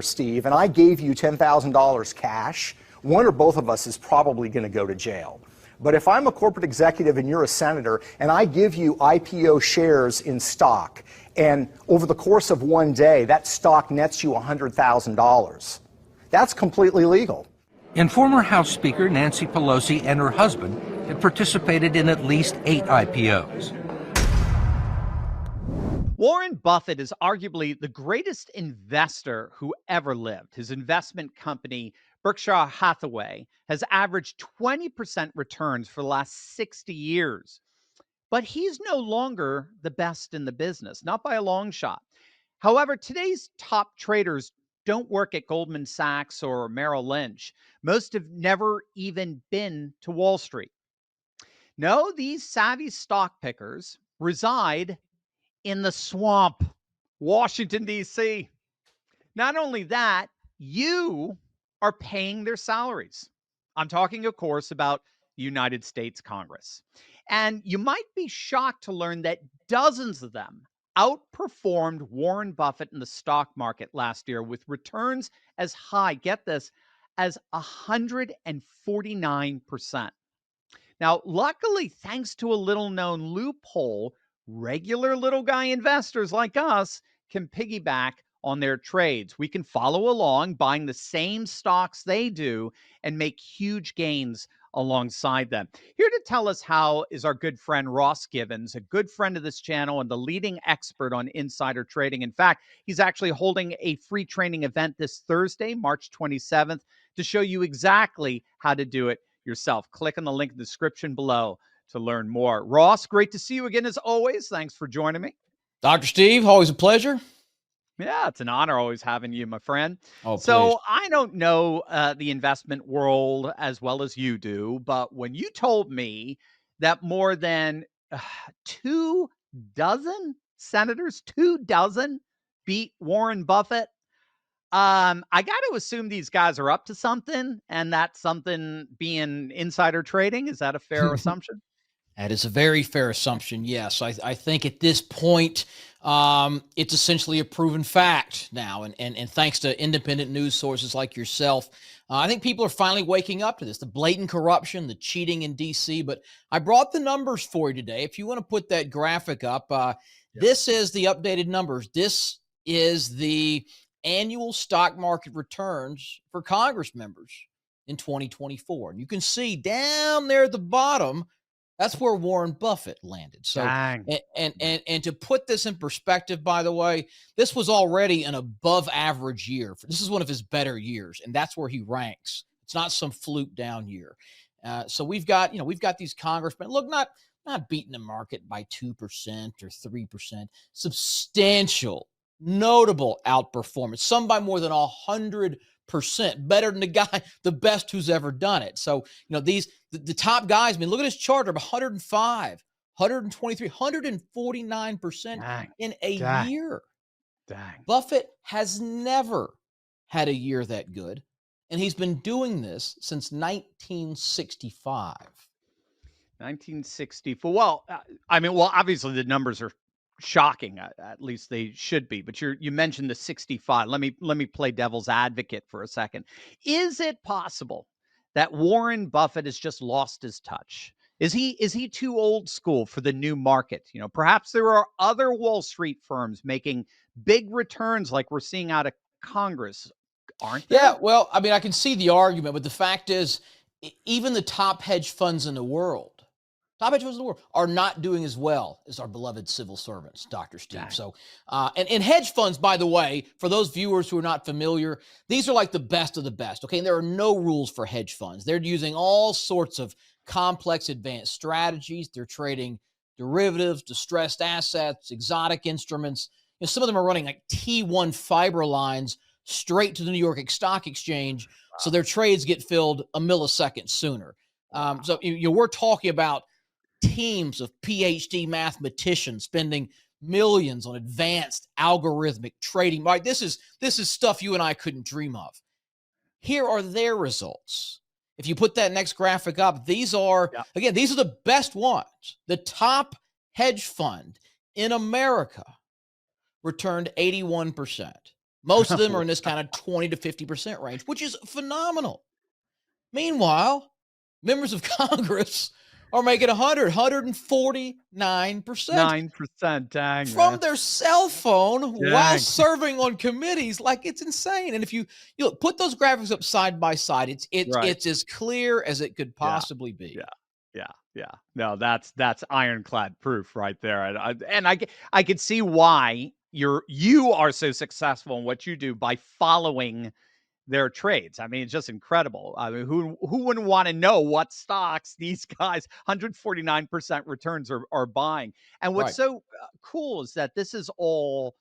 Steve, and I gave you $10,000 cash, one or both of us is probably going to go to jail. But if I'm a corporate executive and you're a senator and I give you IPO shares in stock, and over the course of one day that stock nets you $100,000, that's completely legal. And former House Speaker Nancy Pelosi and her husband had participated in at least 8 IPOs. Warren Buffett is arguably the greatest investor who ever lived. His investment company, Berkshire Hathaway, has averaged 20% returns for the last 60 years. But he's no longer the best in the business, not by a long shot. However, today's top traders don't work at Goldman Sachs or Merrill Lynch. Most have never even been to Wall Street. No, these savvy stock pickers reside in the swamp, Washington, D.C. Not only that, you are paying their salaries. I'm talking, of course, about the United States Congress. And you might be shocked to learn that dozens of them outperformed Warren Buffett in the stock market last year with returns as high, get this, as 149%. Now, luckily, thanks to a little-known loophole, regular little guy investors like us can piggyback on their trades. We can follow along, buying the same stocks they do, and make huge gains alongside them. Here to tell us how is our good friend Ross Givens, a good friend of this channel and the leading expert on insider trading. In fact, he's actually holding a free training event this Thursday, March 27th, to show you exactly how to do it yourself. Click on the link in the description below to learn more. Ross, great to see you again as always. Thanks for joining me. Dr. Steve, always a pleasure. Yeah, it's an honor always having you, my friend. Oh, so please. I don't know the investment world as well as you do, but when you told me that more than 2 dozen senators, 2 dozen beat Warren Buffett, I got to assume these guys are up to something, and that's something being insider trading. Is that a fair assumption? That is a very fair assumption. Yes, I think at this point, it's essentially a proven fact now. And thanks to independent news sources like yourself, I think people are finally waking up to this, the blatant corruption, the cheating in D.C. But I brought the numbers for you today. If you want to put that graphic up, This is the updated numbers. This is the annual stock market returns for Congress members in 2024. And you can see down there at the bottom, that's where Warren Buffett landed. So, and to put this in perspective, by the way, this was already an above average year. This is one of his better years, and that's where he ranks. It's not some fluke down year. So we've got these congressmen, look, not beating the market by 2% or 3%, substantial, notable outperformance, some by more than 100%, better than the best who's ever done it. So, the top guys, I mean, look at his chart of 105, 123, 149% in a year. Dang. Buffett has never had a year that good, and he's been doing this since 1965. 1964. Well, obviously the numbers are shocking. At least they should be. But you mentioned the 65. Let me play devil's advocate for a second. Is it possible that Warren Buffett has just lost his touch? Is he too old school for the new market? Perhaps there are other Wall Street firms making big returns like we're seeing out of Congress, aren't there? Yeah, well, I mean, I can see the argument, but the fact is, even the top hedge funds in the world, are not doing as well as our beloved civil servants, Dr. Steve. Dang. So, and hedge funds, by the way, for those viewers who are not familiar, these are like the best of the best, okay? And there are no rules for hedge funds. They're using all sorts of complex advanced strategies. They're trading derivatives, distressed assets, exotic instruments. Some of them are running like T1 fiber lines straight to the New York Stock Exchange, so their trades get filled a millisecond sooner. So we're talking about teams of PhD mathematicians spending millions on advanced algorithmic trading. Right? This is stuff you and I couldn't dream of. Here are their results. If you put that next graphic up, these are the best ones. The top hedge fund in America returned 81%. Most of them are in this kind of 20 to 50% range, which is phenomenal. Meanwhile, members of Congress are making 149% 9%. Dang, from man. their cell phone while Dang. serving on committees. Like, it's insane. And if you look, put those graphics up side by side, Right. it's as clear as it could Yeah. possibly be. Yeah. Yeah. Yeah. No, that's ironclad proof right there. I could see why you are so successful in what you do by following their trades. I mean, it's just incredible. I mean, who wouldn't want to know what stocks these guys 149% returns are buying? And what's Right. so cool is that this is all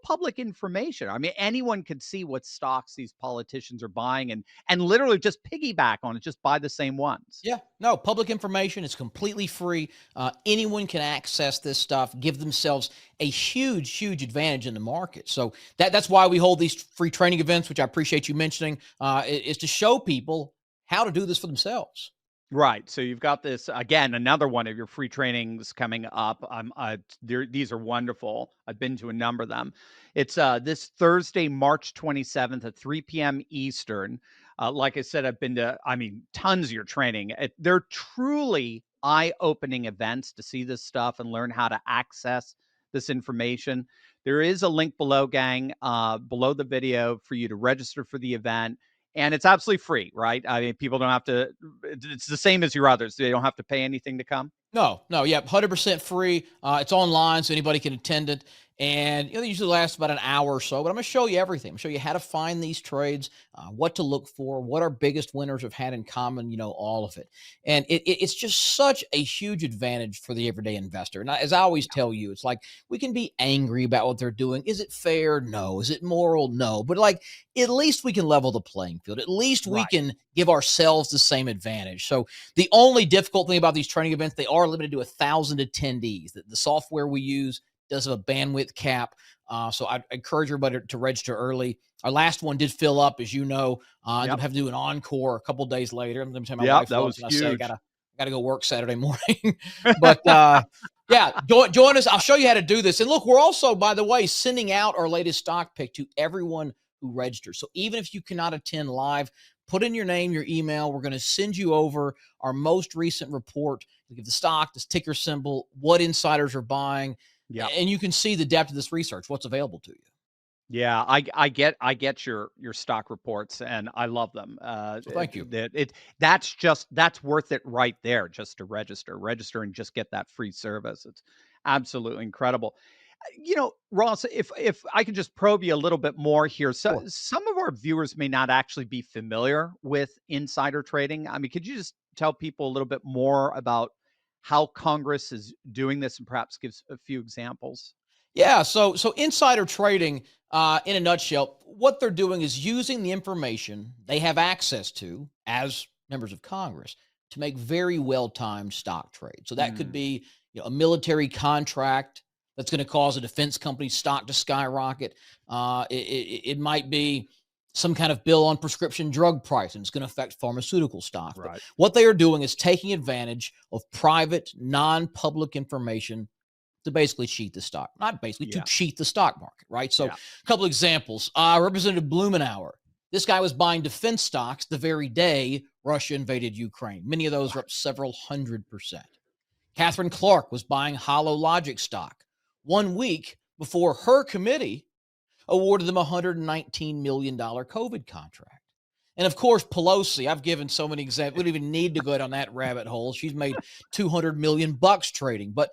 public information. I mean, anyone could see what stocks these politicians are buying and literally just piggyback on it, just buy the same ones. Yeah, no, public information is completely free. Anyone can access this stuff, give themselves a huge, huge advantage in the market. So that's why we hold these free training events, which I appreciate you mentioning, is to show people how to do this for themselves. Right. So you've got this again, another one of your free trainings coming up. These are wonderful. I've been to a number of them. It's this Thursday, March 27th at 3 p.m. Eastern. Like I said, I've been to, I mean, tons of your training. They're truly eye-opening events to see this stuff and learn how to access this information. There is a link below, gang, below the video for you to register for the event. And it's absolutely free, right? I mean, people don't have to, it's the same as your others. They don't have to pay anything to come. No, yeah, 100% free. It's online, so anybody can attend it. And they usually last about an hour or so, but I'm going to show you everything. I'm going to show you how to find these trades, what to look for, what our biggest winners have had in common, all of it. And it's just such a huge advantage for the everyday investor. And as I always tell you, it's like we can be angry about what they're doing. Is it fair? No. Is it moral? No. But at least we can level the playing field. At least we Right. can give ourselves the same advantage. So the only difficult thing about these training events, they are limited to 1,000 attendees. The software we use does have a bandwidth cap. So I encourage everybody to register early. Our last one did fill up, as you know. I Yep. have to do an encore a couple days later. Let me tell my Yep. wife That loves was and I say I huge. gotta go work Saturday morning. But yeah, join us. I'll show you how to do this. And look, we're also, by the way, sending out our latest stock pick to everyone who registers. So even if you cannot attend live, put in your name, your email. We're going to send you over our most recent report. We give the stock, this ticker symbol, what insiders are buying, Yep. and you can see the depth of this research, what's available to you. Yeah, I get your stock reports and I love them. So thank you. That's worth it right there just to register and just get that free service. It's absolutely incredible. Ross, if I could just probe you a little bit more here. So Sure. some of our viewers may not actually be familiar with insider trading. I mean, could you just tell people a little bit more about how Congress is doing this and perhaps give a few examples? Yeah, so insider trading, in a nutshell, what they're doing is using the information they have access to as members of Congress to make very well-timed stock trades. So that could Mm, be, a military contract that's going to cause a defense company's stock to skyrocket. It might be some kind of bill on prescription drug pricing. It's going to affect pharmaceutical stocks. But right. what they are doing is taking advantage of private, non-public information to basically cheat the stock, not basically to Yeah. cheat the stock market, right? So, Yeah. a couple examples. Representative Blumenauer, this guy was buying defense stocks the very day Russia invaded Ukraine. Many of those are up several 100%. Catherine Clark was buying Hollow Logic stock 1 week before her committee awarded them a $119 million COVID contract. And of course, Pelosi, I've given so many examples. We don't even need to go down that rabbit hole. She's made 200 million bucks trading. But,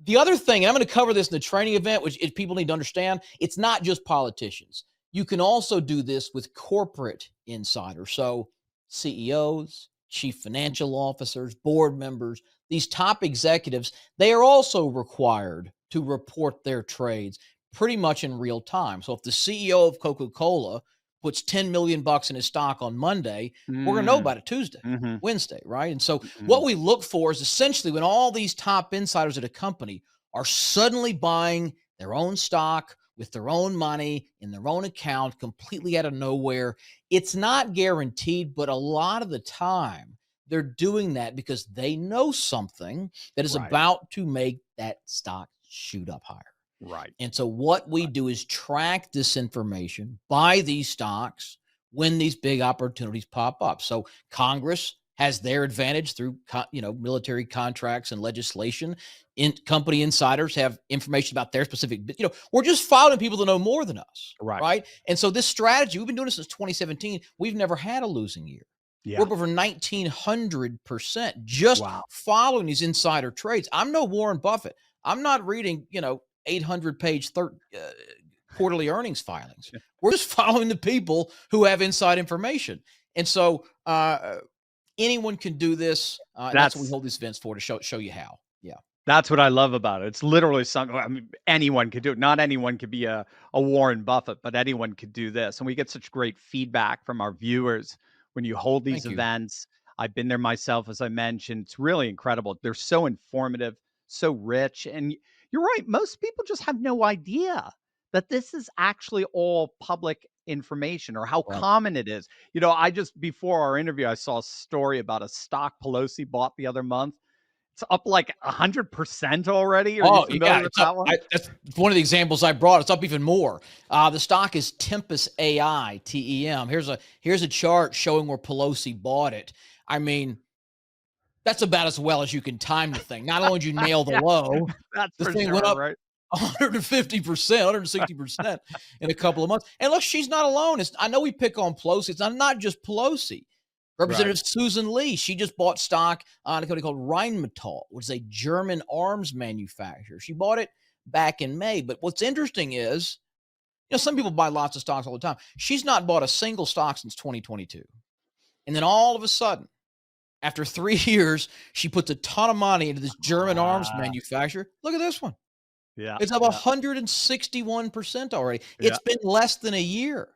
the other thing, and I'm going to cover this in the training event, which people need to understand, it's not just politicians. You can also do this with corporate insiders. So CEOs, chief financial officers, board members, these top executives, they are also required to report their trades pretty much in real time. So if the CEO of Coca-Cola puts 10 million bucks in his stock on Monday, we're going to know Mm, about it Tuesday, mhm, Wednesday, right? And so what mhm. we look for is essentially when all these top insiders at a company are suddenly buying their own stock with their own money in their own account completely out of nowhere. It's not guaranteed, but a lot of the time they're doing that because they know something that is Right. about to make that stock shoot up higher. Right. And so what we do is track this information, buy these stocks when these big opportunities pop up. So Congress has their advantage through military contracts and legislation. Company insiders have information about their specific. We're just following people to know more than us, Right. right? And so this strategy, we've been doing this since 2017. We've never had a losing year. Yeah. We're up over 1,900% just Wow. following these insider trades. I'm no Warren Buffett. I'm not reading, 800-page quarterly earnings filings. We're just following the people who have inside information. And so anyone can do this. That's what we hold these events for, to show you how. Yeah. That's what I love about it. It's literally something, I mean, anyone could do it. Not anyone could be a Warren Buffett, but anyone could do this. And we get such great feedback from our viewers when you hold these Thank you. events. I've been there myself, as I mentioned. It's really incredible. They're so informative, so rich. And you're right. Most people just have no idea that this is actually all public information, or how Right. common it is. Before our interview, I saw a story about a stock Pelosi bought the other month. It's up like 100% already. Are you familiar with It's that up. one? That's one of the examples I brought. It's up even more. The stock is Tempus AI, TEM. Here's a chart showing where Pelosi bought it. I mean, that's about as well as you can time the thing. Not only did you nail the Yeah, low, that's the for thing sure, went up right? 150%, 160% in a couple of months. And look, she's not alone. I know we pick on Pelosi. It's not just Pelosi. Representative Susan Lee, she just bought stock on a company called Rheinmetall, which is a German arms manufacturer. She bought it back in May. But what's interesting is, some people buy lots of stocks all the time. She's not bought a single stock since 2022. And then all of a sudden, after 3 years, she puts a ton of money into this German arms manufacturer. Look at this one. Yeah. It's up 161% already. Yeah. It's been less than a year.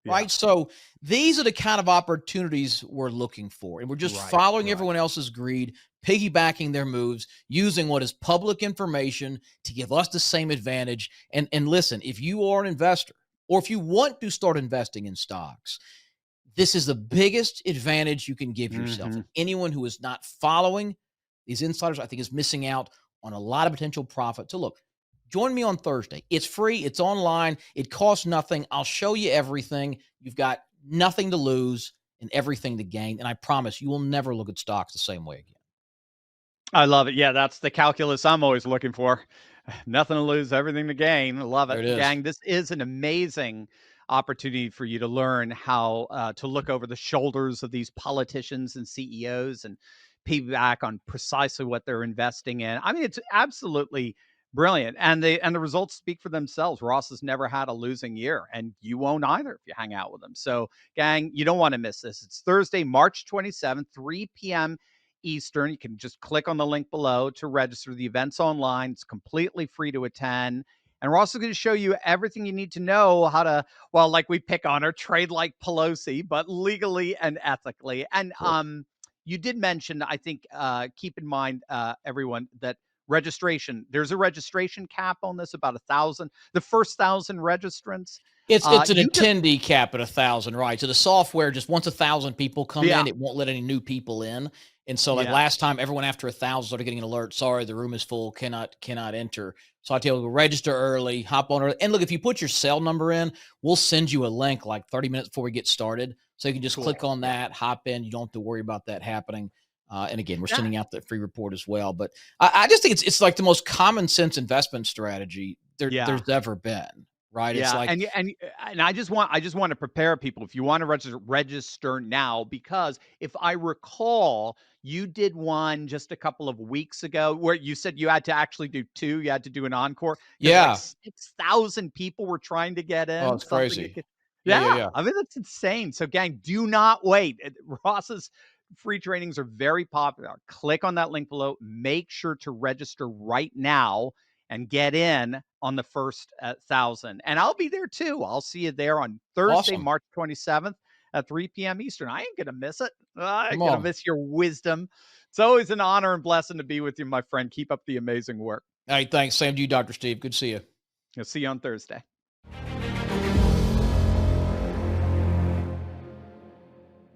Yeah. Right. So these are the kind of opportunities we're looking for. And we're just following everyone else's greed, piggybacking their moves, using what is public information to give us the same advantage. And listen, if you are an investor, or if you want to start investing in stocks, this is the biggest advantage you can give yourself. And anyone who is not following these insiders, I think, is missing out on a lot of potential profit. So look, join me on Thursday. It's free. It's online. It costs nothing. I'll show you everything. You've got nothing to lose and everything to gain. And I promise you will never look at stocks the same way again. I love it. Yeah, that's the calculus I'm always looking for. Nothing to lose, everything to gain. I love it. There it is. Gang, this is an amazing opportunity for you to learn how to look over the shoulders of these politicians and CEOs and piggyback on precisely what they're investing in. I mean, it's absolutely brilliant. And the results speak for themselves. Ross has never had a losing year, and you won't either if you hang out with him. So, gang, you don't want to miss this. It's Thursday, March 27th, 3 p.m. Eastern. You can just click on the link below to register. The event's online. It's completely free to attend. And we're also going to show you everything you need to know how to, well, like we pick on her, trade like Pelosi, but legally and ethically. And you did mention, I think, keep in mind, everyone, that registration, there's a registration cap on this, about 1,000. The first 1,000 registrants. It's an attendee cap at 1,000, right? So the software, just once 1,000 people come in, it won't let any new people in. And so, like last time, everyone after 1,000 started getting an alert. Sorry, the room is full. Cannot enter. So I tell you, register early, hop on early. And look, if you put your cell number in, we'll send you a link like 30 minutes before we get started. So you can just click on that, hop in. You don't have to worry about that happening. And again, we're sending out the free report as well. But I just think it's like the most common sense investment strategy there's ever been. Right. Yeah. It's like, and I just want to prepare people. If you want to register now, because if I recall, you did one just a couple of weeks ago where you said you had to actually do two. You had to do an encore. Yeah. Like 6,000 people were trying to get in. Oh, it's crazy. Yeah. I mean, that's insane. So, gang, do not wait. Ross's free trainings are very popular. Click on that link below. Make sure to register right now and get in on the first 1,000. And I'll be there too. I'll see you there on Thursday, Awesome. March 27th at 3 p.m. Eastern. I ain't going to miss it. I ain't Come going to on. miss your wisdom. It's always an honor and blessing to be with you, my friend. Keep up the amazing work. Hey, thanks. Same to you, Dr. Steve. Good to see you. I'll see you on Thursday.